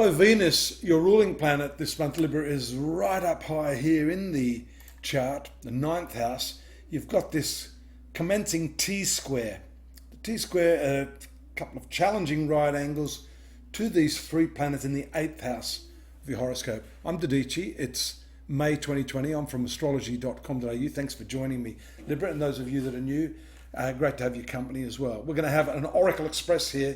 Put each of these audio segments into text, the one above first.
Although Venus, your ruling planet this month, Libra, is right up high here in the chart, the ninth house, you've got this commencing T-square. The T-square, a couple of challenging right angles to these three planets in the eighth house of your horoscope. I'm Dadhichi. It's May 2020. I'm from astrology.com.au. Thanks for joining me, Libra, and those of you that are new, great to have your company as well. We're going to have an Oracle Express here,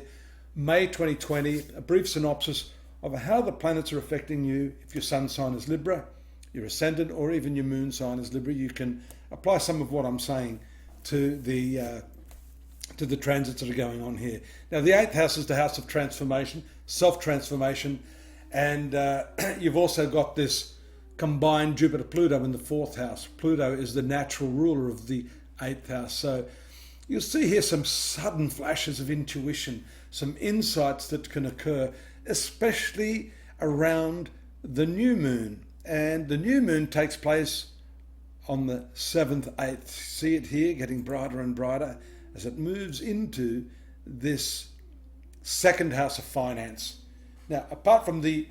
May 2020, a brief synopsis of how the planets are affecting you. If your sun sign is Libra, your ascendant, or even your moon sign is Libra, you can apply some of what I'm saying to the transits that are going on here. Now, the eighth house is the house of transformation, self-transformation, and you've also got this combined Jupiter-Pluto in the fourth house. Pluto is the natural ruler of the eighth house. So you'll see here some sudden flashes of intuition, some insights that can occur, especially around the new moon. And the new moon takes place on the 7th, 8th. See it here getting brighter and brighter as it moves into this second house of finance. Now, apart from the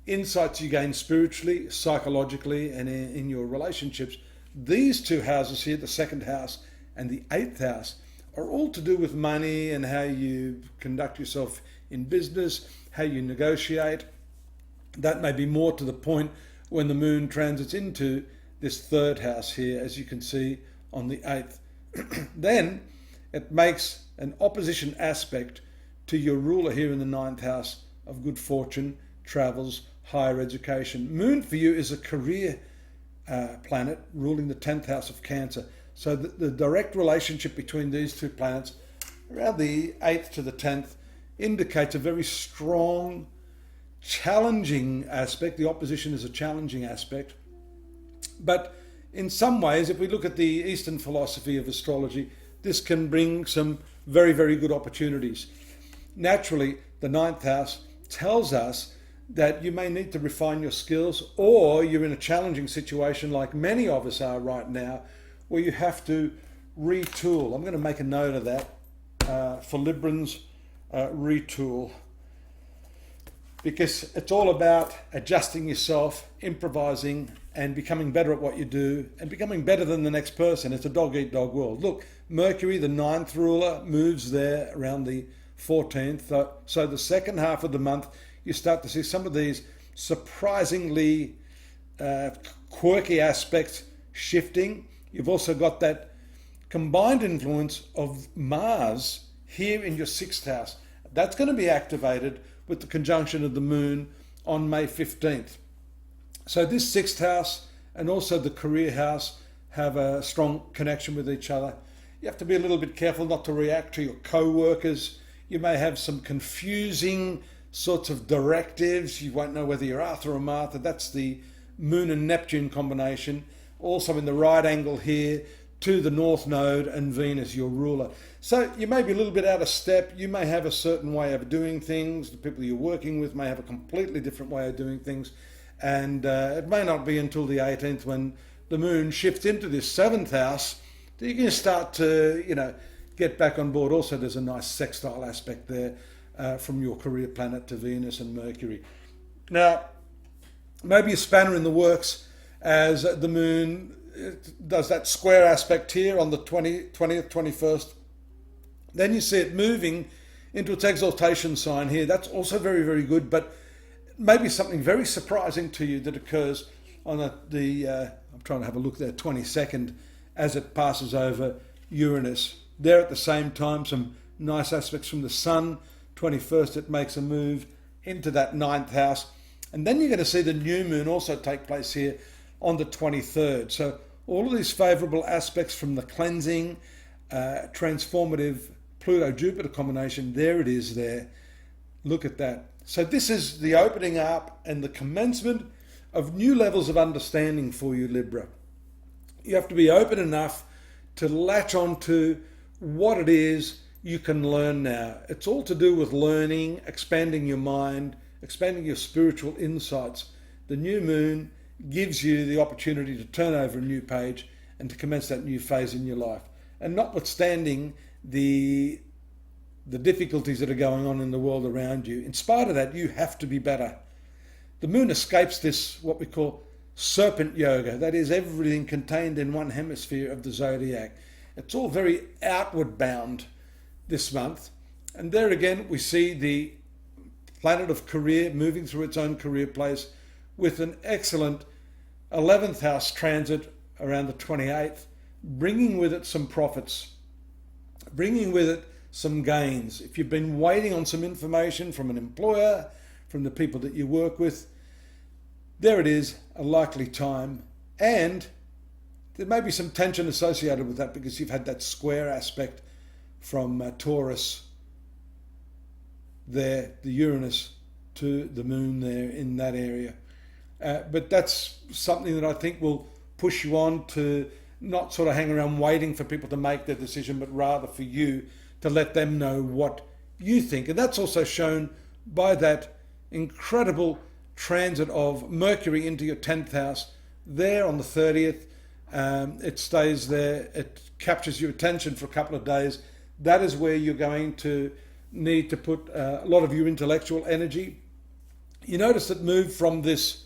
insights you gain spiritually, psychologically, and in your relationships, these two houses here, the second house and the eighth house, are all to do with money and how you conduct yourself in business, how you negotiate. That may be more to the point when the moon transits into this third house here, as you can see on the 8th. Then it makes an opposition aspect to your ruler here in the ninth house of good fortune, travels, higher education. Moon for you is a career planet ruling the 10th house of Cancer. So the direct relationship between these two planets around the 8th to the 10th indicates a very strong, challenging aspect. The opposition is a challenging aspect. But in some ways, if we look at the Eastern philosophy of astrology, this can bring some very, very good opportunities. Naturally, the ninth house tells us that you may need to refine your skills, or you're in a challenging situation like many of us are right now, where you have to retool. I'm going to make a note of that for Librans, retool, because it's all about adjusting yourself, improvising, and becoming better at what you do, and becoming better than the next person. It's a dog-eat-dog world. Look, Mercury, the ninth ruler, moves there around the 14th. So the second half of the month, you start to see some of these surprisingly quirky aspects shifting. You've also got that combined influence of Mars here in your sixth house. That's going to be activated with the conjunction of the moon on May 15th. So this sixth house and also the career house have a strong connection with each other. You have to be a little bit careful not to react to your co-workers. You may have some confusing sorts of directives. You won't know whether you're Arthur or Martha. That's the Moon and Neptune combination. Also in the right angle here to the North Node and Venus, your ruler. So you may be a little bit out of step. You may have a certain way of doing things. The people you're working with may have a completely different way of doing things. And it may not be until the 18th when the moon shifts into this seventh house that you can start to, get back on board. Also, there's a nice sextile aspect there from your career planet to Venus and Mercury. Now, maybe a spanner in the works as the moon does that square aspect here on the 20th, 21st. Then you see it moving into its exaltation sign here. That's also very, very good, but maybe something very surprising to you that occurs on I'm trying to have a look there, 22nd, as it passes over Uranus. There at the same time, some nice aspects from the sun. 21st, it makes a move into that ninth house. And then you're going to see the new moon also take place here on the 23rd. So all of these favourable aspects from the cleansing, transformative Pluto-Jupiter combination, there it is there. Look at that. So this is the opening up and the commencement of new levels of understanding for you, Libra. You have to be open enough to latch on to what it is you can learn now. It's all to do with learning, expanding your mind, expanding your spiritual insights. The new moon gives you the opportunity to turn over a new page and to commence that new phase in your life. And notwithstanding the difficulties that are going on in the world around you, in spite of that, you have to be better. the moon escapes this, what we call serpent yoga. That is everything contained in one hemisphere of the zodiac. It's all very outward bound this month. And there again, we see the planet of career moving through its own career place with an excellent 11th house transit around the 28th, bringing with it some profits, bringing with it some gains. If you've been waiting on some information from an employer, from the people that you work with, there it is, a likely time. And there may be some tension associated with that because you've had that square aspect from Taurus there, the Uranus to the moon there in that area. But that's something that I think will push you on to not sort of hang around waiting for people to make their decision, but rather for you to let them know what you think. And that's also shown by that incredible transit of Mercury into your 10th house there on the 30th. It stays there, it captures your attention for a couple of days. That is where you're going to need to put a lot of your intellectual energy. You notice it moved from this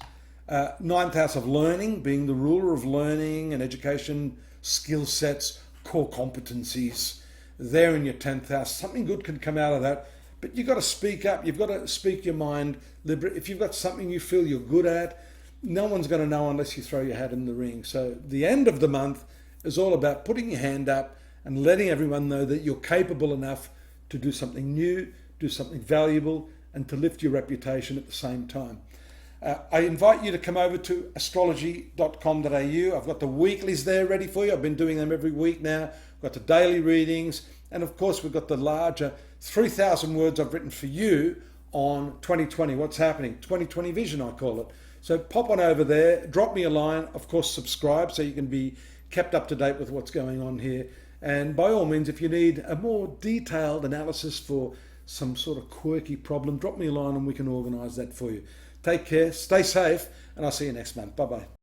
9th house of learning, being the ruler of learning and education, skill sets, core competencies, there in your 10th house. Something good can come out of that, but you've got to speak up. You've got to speak your mind, Libra. If you've got something you feel you're good at, no one's going to know unless you throw your hat in the ring. So the end of the month is all about putting your hand up and letting everyone know that you're capable enough to do something new, do something valuable, and to lift your reputation at the same time. I invite you to come over to astrology.com.au. I've got the weeklies there ready for you. I've been doing them every week now. I've got the daily readings. And of course, we've got the larger 3,000 words I've written for you on 2020. What's happening? 2020 vision, I call it. So pop on over there, drop me a line. Of course, subscribe so you can be kept up to date with what's going on here. And by all means, if you need a more detailed analysis for some sort of quirky problem, drop me a line and we can organise that for you. Take care, stay safe, and I'll see you next month. Bye-bye.